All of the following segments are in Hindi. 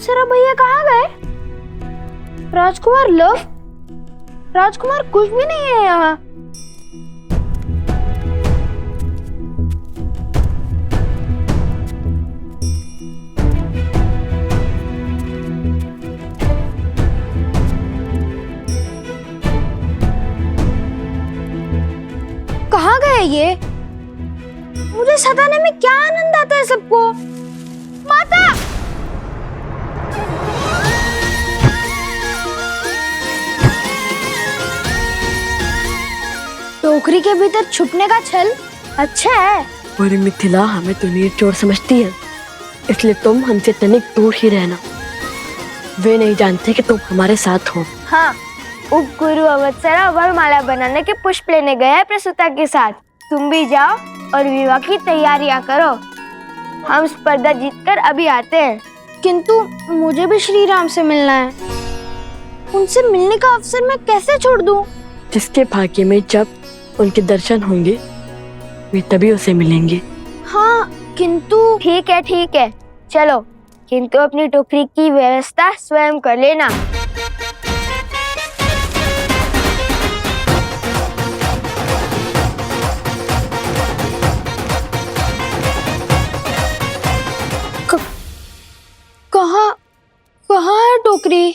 अप्सरा भैया कहाँ गए? राजकुमार लव? राजकुमार कुछ भी नहीं है यहाँ। कहाँ गए ये? मुझे सताने में क्या आनंद आता है सबको। माता! टोकरी के भीतर छुपने का छल अच्छा है। और मिथिला हमें तो नीर चोर समझती है, इसलिए तुम हमसे तनिक दूर ही रहना। वे नहीं जानते कि तुम हमारे साथ हो। हाँ, उपगुरु अवत्सरा वरमाला बनाने के पुष्प लेने गए हैं प्रसूता के साथ। तुम भी जाओ और विवाह की तैयारियां करो। हम स्पर्धा जीतकर अभी आते हैं। किंतु मुझे भी श्री राम से मिलना है। उनसे मिलने का अवसर मैं कैसे छोड़ दूं? जिसके भाग्य में जब उनके दर्शन होंगे वे तभी उसे मिलेंगे। हाँ, किंतु ठीक है, चलो, किंतु अपनी टोकरी की व्यवस्था स्वयं कर लेना। कहाँ है टोकरी?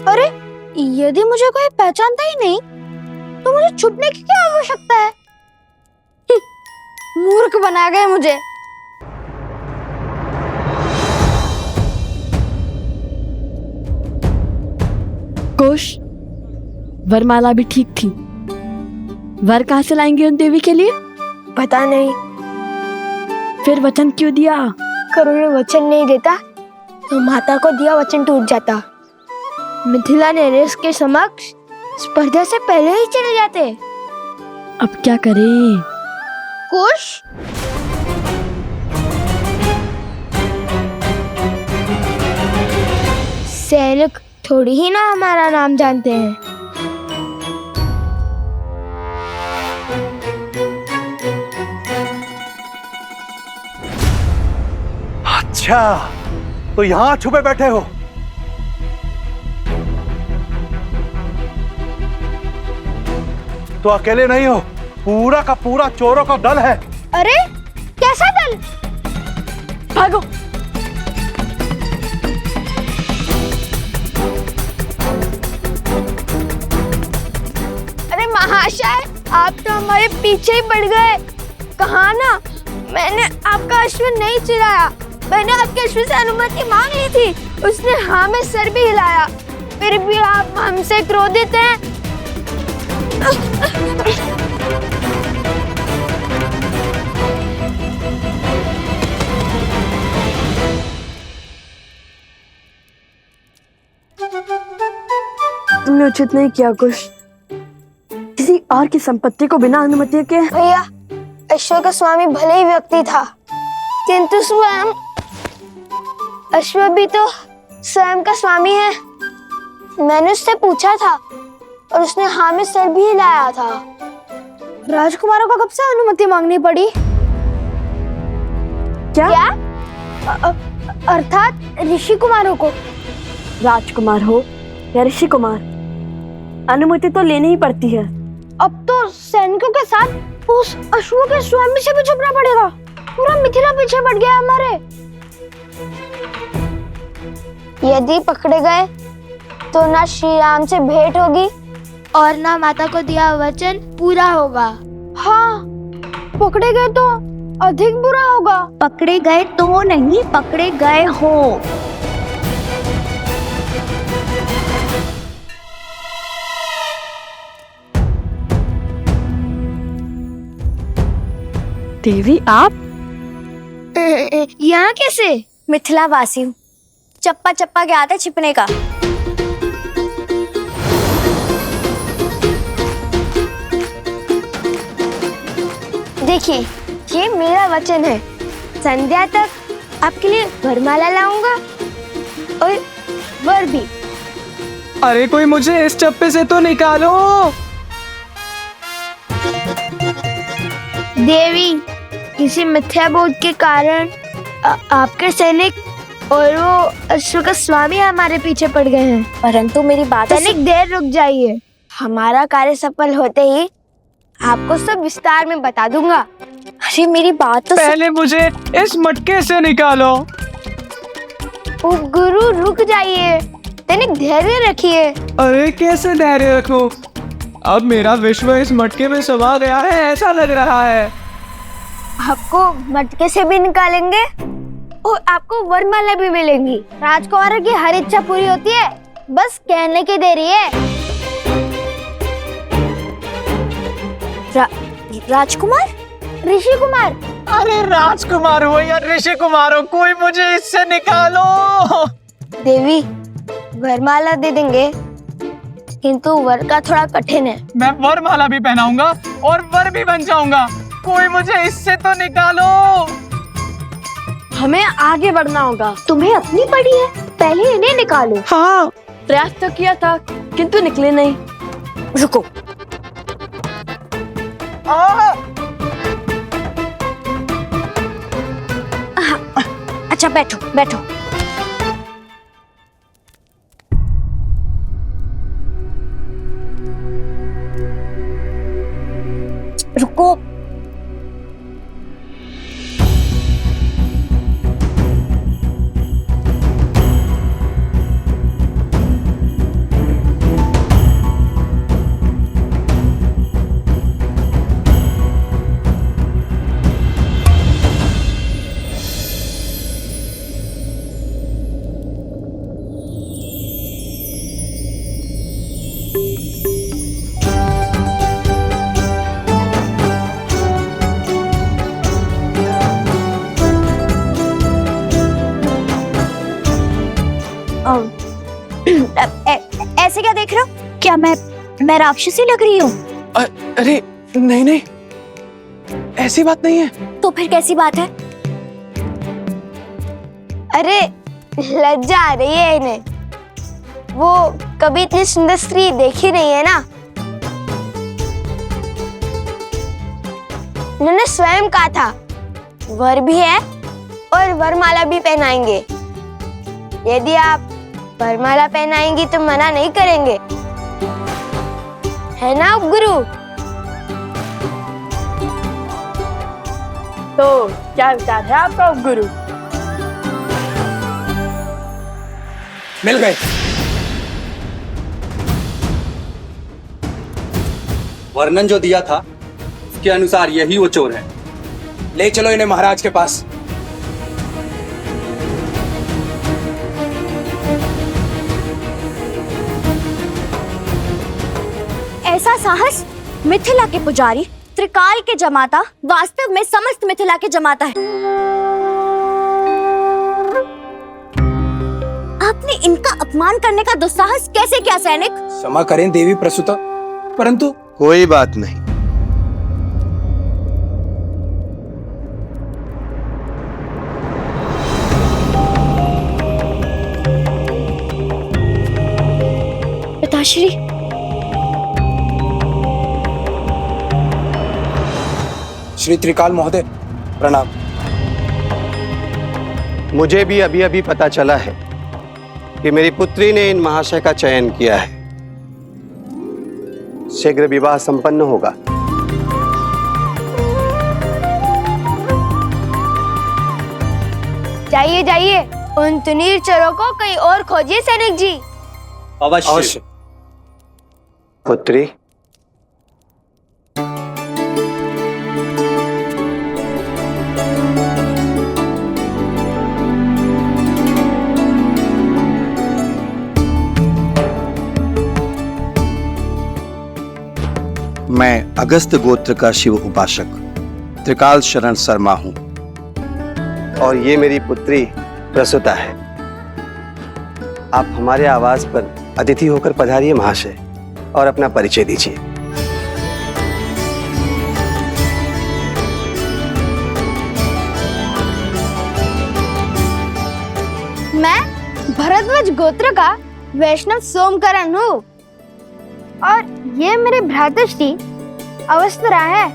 अरे, यदि मुझे कोई पहचानता ही नहीं तो मुझे छुपने की क्या आवश्यकता है? मूर्ख बना गए मुझे। कुश, वरमाला भी ठीक थी। वर कहाँ से लाएंगे उन देवी के लिए? पता नहीं। फिर वचन क्यों दिया? करुण वचन नहीं देता तो माता को दिया वचन टूट जाता। मिथिला नरेश के समक्ष स्पर्धा से पहले ही चले जाते। अब क्या करें? कुश, सैनिक थोड़ी ही ना हमारा नाम जानते हैं। अच्छा, तो यहाँ छुपे बैठे हो? तो अकेले नहीं हो, पूरा का पूरा चोरों का दल है। अरे, कैसा दल? भागो! अरे महाशय, आप तो हमारे पीछे ही पड़ गए। कहा ना, मैंने आपका अश्व नहीं चुराया। मैंने आपके अश्व से अनुमति मांग ली थी। उसने हाँ में सर भी हिलाया। फिर भी आप हमसे क्रोधित हैं। तुमने उचित नहीं किया कुश। किसी और की संपत्ति को बिना अनुमति के। भैया, अश्व का स्वामी भले ही व्यक्ति था, किंतु स्वयं अश्व भी तो स्वयं का स्वामी है। मैंने उससे पूछा था और उसने हाँ में सर भी हिलाया था। राजकुमारों को कब से अनुमति मांगनी पड़ी? क्या? अर्थात ऋषि कुमारों को। राजकुमार हो या ऋषि कुमार, अनुमति तो लेनी ही पड़ती है। अब तो सैनिकों के साथ उस अश्व के स्वामी से भी छुपना पड़ेगा। पूरा मिथिला पीछे पड़ गया हमारे। यदि पकड़े गए तो ना श्री राम से भेंट होगी और ना माता को दिया वचन पूरा होगा। हाँ, पकड़े गए तो अधिक बुरा होगा। पकड़े गए तो नहीं, पकड़े गए हो। देवी, आप यहाँ कैसे? मिथिला वासी हूँ, चप्पा चप्पा के आते छिपने का। देखिए, ये मेरा वचन है। संध्या तक आपके लिए वरमाला लाऊंगा और वर भी। अरे कोई मुझे इस चप्पे से तो निकालो। देवी, किसी मिथ्या बोध के कारण आपके सैनिक और वो अश्व का स्वामी हमारे पीछे पड़ गए हैं। परंतु मेरी बात तनिक देर रुक जाइए, हमारा कार्य सफल होते ही आपको सब विस्तार में बता दूंगा। अरे मेरी बात तो पहले मुझे इस मटके से निकालो। गुरु रुक जाइए, तनिक धैर्य रखिए। अरे कैसे धैर्य रखूं? अब मेरा विश्व इस मटके में समा गया है ऐसा लग रहा है। आपको मटके से भी निकालेंगे और आपको वरमाला भी मिलेंगी। राजकुमार की हर इच्छा पूरी होती है, बस कहने की देरी है। राजकुमार, ऋषि कुमार, अरे राजकुमार हो या ऋषि कुमार हो, कोई मुझे इससे निकालो। देवी वरमाला दे देंगे, किंतु वर का थोड़ा कठिन है। मैं वरमाला भी पहनाऊंगा और वर भी बन जाऊंगा, कोई मुझे इससे तो निकालो। हमें आगे बढ़ना होगा। तुम्हें अपनी पड़ी है, पहले इन्हें निकालो। हाँ, प्रयास तो किया था किंतु निकले नहीं। रुको। अच्छा बैठो बैठो। रुको। ऐसे क्या देख रहे हो? क्या मैं राक्षसी लग रही हूँ? अरे नहीं नहीं, ऐसी बात नहीं है। तो फिर कैसी बात है? अरे लज्जा आ रही है इन्हें, वो कभी इतनी सुंदर स्त्री देखी नहीं है ना। उन्होंने स्वयं कहा था वर भी है और वरमाला भी पहनाएंगे। यदि आप वरमाला पहनाएंगी तो मना नहीं करेंगे, है ना गुरु? तो क्या विचार है आपका गुरु? मिल गए। वर्णन जो दिया था उसके अनुसार यही वो चोर है। ले चलो इन्हें महाराज के पास। ऐसा साहस मिथिला के पुजारी त्रिकाल के जमाता वास्तव में समस्त मिथिला के जमाता है। आपने इनका अपमान करने का दुस्साहस कैसे किया सैनिक? क्षमा करें देवी प्रसूता, परंतु कोई बात नहीं। पिताश्री, श्री त्रिकाल महोदय प्रणाम। मुझे भी अभी अभी पता चला है कि मेरी पुत्री ने इन महाशय का चयन किया है। शीघ्र विवाह संपन्न होगा। जाइए जाइए, उन तुनीर चोरों को कहीं और खोजिए सैनिक जी। अवश्य। पुत्री, मैं अगस्त गोत्र का शिव उपासक त्रिकाल शरण शर्मा हूं। और ये मेरी पुत्री प्रसूता है। आप हमारे आवास पर अतिथि होकर पधारिए महाशय, और अपना परिचय दीजिए। मैं भरद्वाज गोत्र का वैष्णव सोमकरण हूँ, और ये मेरे भ्रातृश्री अवस्त्रा है।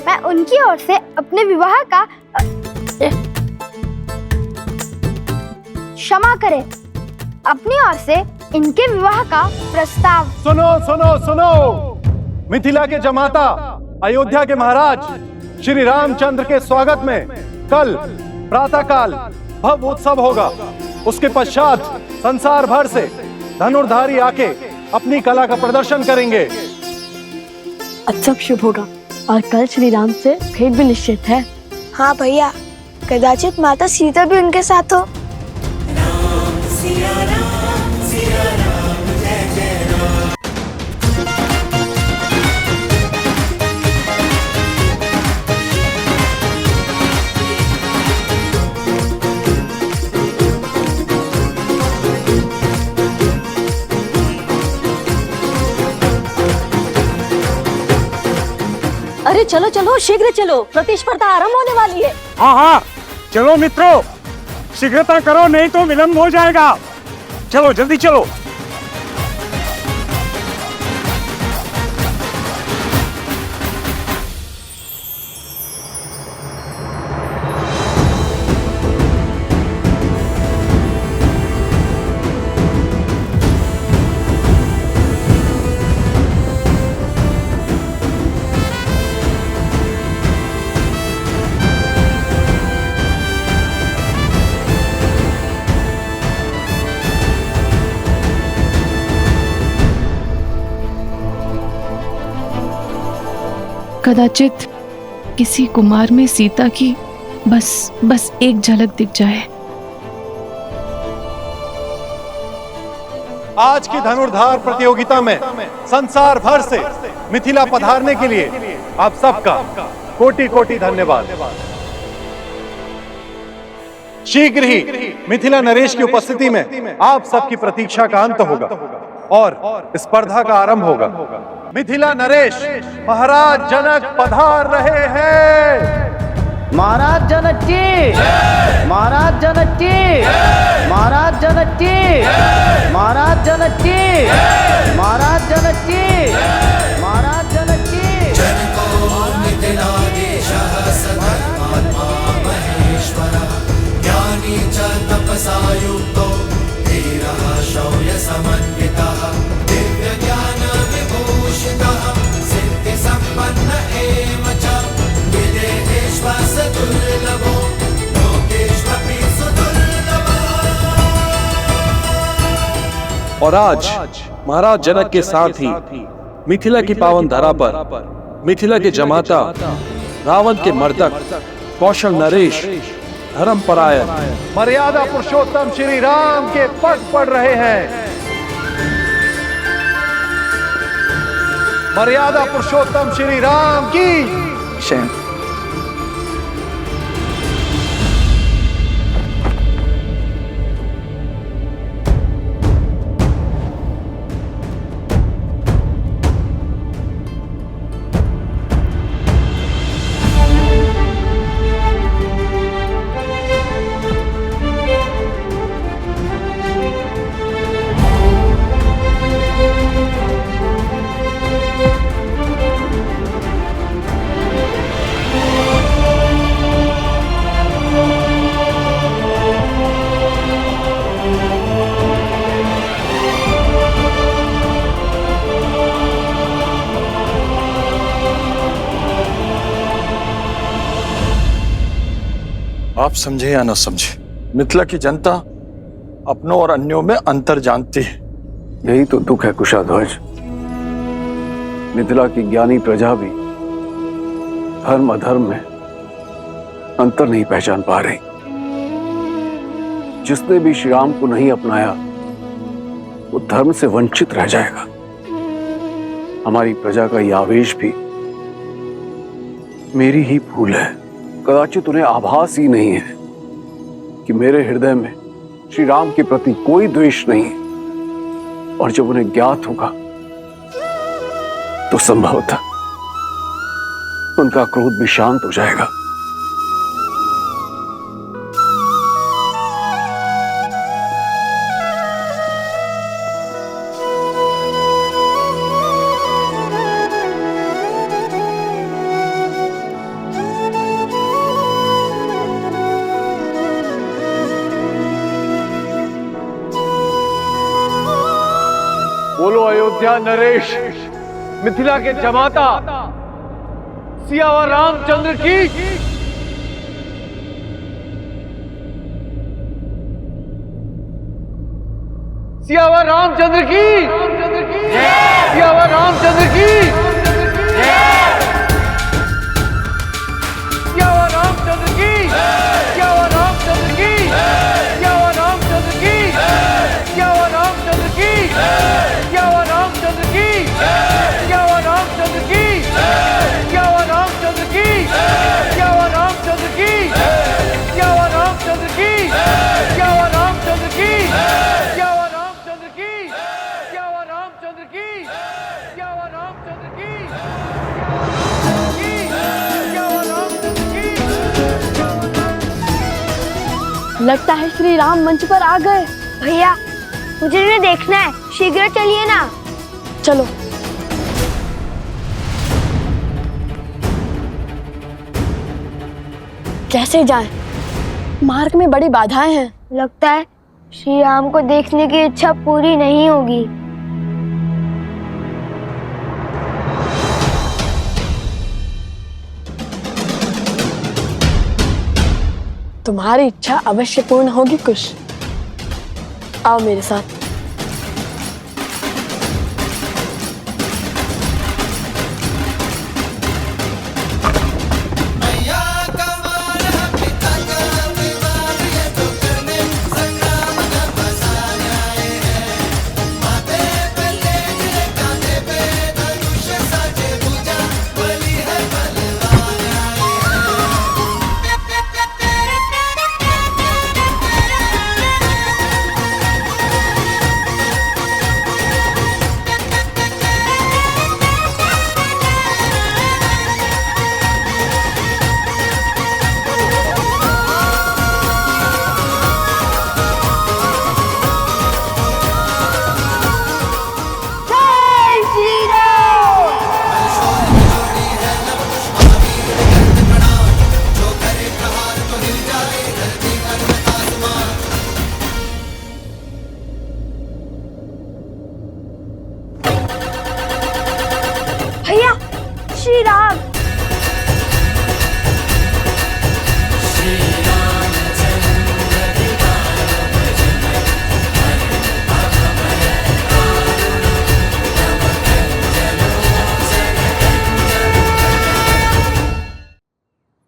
मैं उनकी ओर से अपने विवाह का क्षमा करें। अपनी ओर से इनके विवाह का प्रस्ताव। सुनो सुनो सुनो, मिथिला के जमाता अयोध्या के महाराज श्री रामचंद्र के स्वागत में कल प्रातःकाल भव्य उत्सव होगा। उसके पश्चात संसार भर से धनुर्धारी आके अपनी कला का प्रदर्शन करेंगे। अच्छा शुभ होगा और कल श्री राम से भेंट भी निश्चित है। हाँ भैया, कदाचित माता सीता भी उनके साथ हो। अरे चलो चलो शीघ्र चलो, प्रतिस्पर्धा आरंभ होने वाली है। हाँ हाँ, चलो मित्रों, शीघ्रता करो नहीं तो विलंब हो जाएगा। चलो जल्दी चलो। कदाचित किसी कुमार में सीता की बस एक झलक दिख जाए। आज की धनुर्धार प्रतियोगिता में संसार भर से मिथिला पधारने के लिए आप सबका कोटि कोटि धन्यवाद। शीघ्र ही मिथिला नरेश की उपस्थिति में आप सबकी प्रतीक्षा का अंत होगा और स्पर्धा का आरंभ होगा। मिथिला नरेश महाराज जनक पधार रहे हैं। महाराज जनक जी, महाराज जनक जी, महाराज जनक जी, महाराज जनक जी, महाराज जनक जी, महाराज जनक जी। ज्ञानी च तपसा युक्तो धीरः शौर्य समन्वितः दिव्य ज्ञान विभूषितः सिद्धि संपन्न एव च विदेहेश्वर दुर्लभो लोकेष्वपि सुदुर्लभः। और आज महाराज जनक के साथ ही मिथिला की पावन धरा पर मिथिला के जमाता, रावण के मर्दक, कौशल नरेश, धर्मपरायण, मर्यादा पुरुषोत्तम श्री राम के पग पड़ रहे हैं। मर्यादा पुरुषोत्तम श्री राम की शैन। आप समझे या न समझे, मिथिला की जनता अपनों और अन्यों में अंतर जानती है। यही तो दुख है कुशाध्वज। मिथिला की ज्ञानी प्रजा भी धर्म अधर्म में अंतर नहीं पहचान पा रही। जिसने भी श्री राम को नहीं अपनाया वो धर्म से वंचित रह जाएगा। हमारी प्रजा का यह आवेश भी मेरी ही भूल है। कदाचित उन्हें आभास ही नहीं है कि मेरे हृदय में श्री राम के प्रति कोई द्वेष नहीं है, और जब उन्हें ज्ञात होगा तो संभवतः उनका क्रोध भी शांत हो जाएगा। अयोध्या नरेश, मिथिला के जमाता सियावर रामचंद्र की। सियावर रामचंद्र की। सियावर रामचंद्र की। सियावर रामचंद्र की। सियावर रामचंद्र की। सियावर रामचंद्र की। सियावर रामचंद्र की। सियावर रामचंद्र की। सियावर रामचंद्र की। सियावर रामचंद्र की। सियावर रामचंद्र की। सियावर रामचंद्र की। सियावर रामचंद्र की। सियावर रामचंद्र की। सियावर रामचंद्र की। सियावर रामचंद्र की। सियावर रामचंद्र की। लगता है श्री राम मंच पर आ गए। भैया मुझे इन्हें देखना है, शीघ्र चलिए ना। चलो। कैसे जाएं? मार्ग में बड़ी बाधाएं हैं। लगता है श्री राम को देखने की इच्छा पूरी नहीं होगी। तुम्हारी इच्छा अवश्य पूर्ण होगी कुश। आओ मेरे साथ। भैया श्री राम।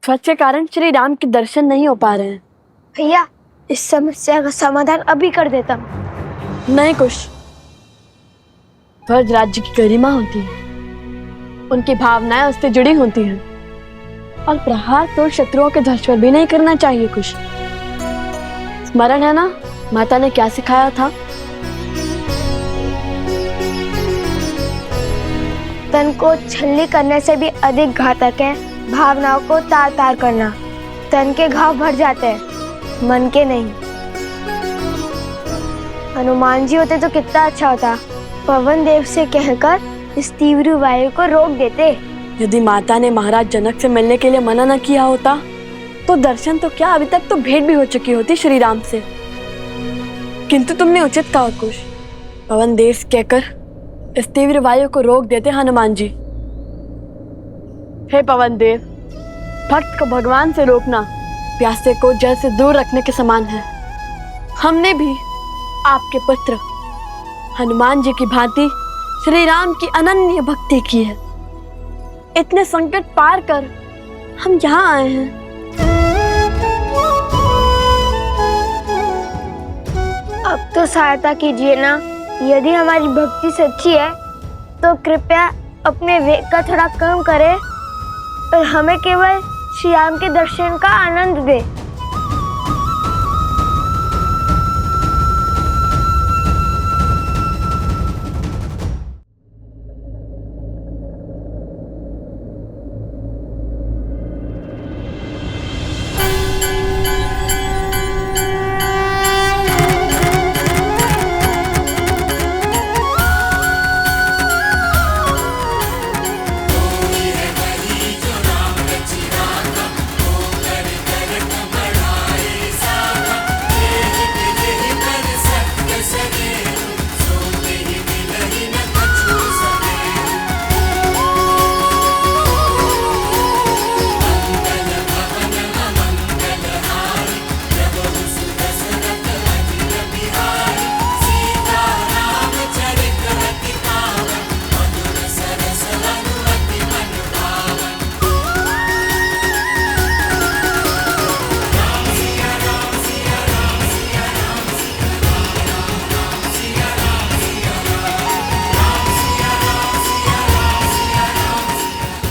ध्वज के कारण श्री राम के दर्शन नहीं हो पा रहे हैं। भैया इस समस्या का समाधान अभी कर देता हूँ। नहीं कुश, ध्वज राज्य की गरिमा होती है, उनकी भावनाएं उससे जुड़ी होती हैं, और प्रहार तो शत्रुओं के ध्वज पर भी नहीं करना चाहिए कुश। स्मरण है ना माता ने क्या सिखाया था? तन को छल्ली करने से भी अधिक घातक है भावनाओं को तार तार करना। तन के घाव भर जाते हैं, मन के नहीं। हनुमान जी होते तो कितना अच्छा होता। पवन देव से कहकर इस तीव्र वायु को रोक देते। यदि माता ने महाराज जनक से मिलने के लिए मना न किया होता तो दर्शन तो क्या, अभी तक तो भेंट भी हो चुकी होती श्री राम से। किंतु तुमने उचित कहा कुश, पवन देव कहकर इस तीव्र वायु को रोक देते हनुमान जी। हे पवन देव, भक्त को भगवान से रोकना प्यासे को जल से दूर रखने के समान है। हमने भी आपके पुत्र हनुमान जी की भांति श्री राम की अनन्य भक्ति की है। इतने संकट पार कर हम यहाँ आए हैं। अब तो सहायता कीजिए ना। यदि हमारी भक्ति सच्ची है तो कृपया अपने वेग का थोड़ा कम करें और हमें केवल श्री राम के दर्शन का आनंद दे।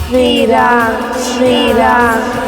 श्री राम श्री राम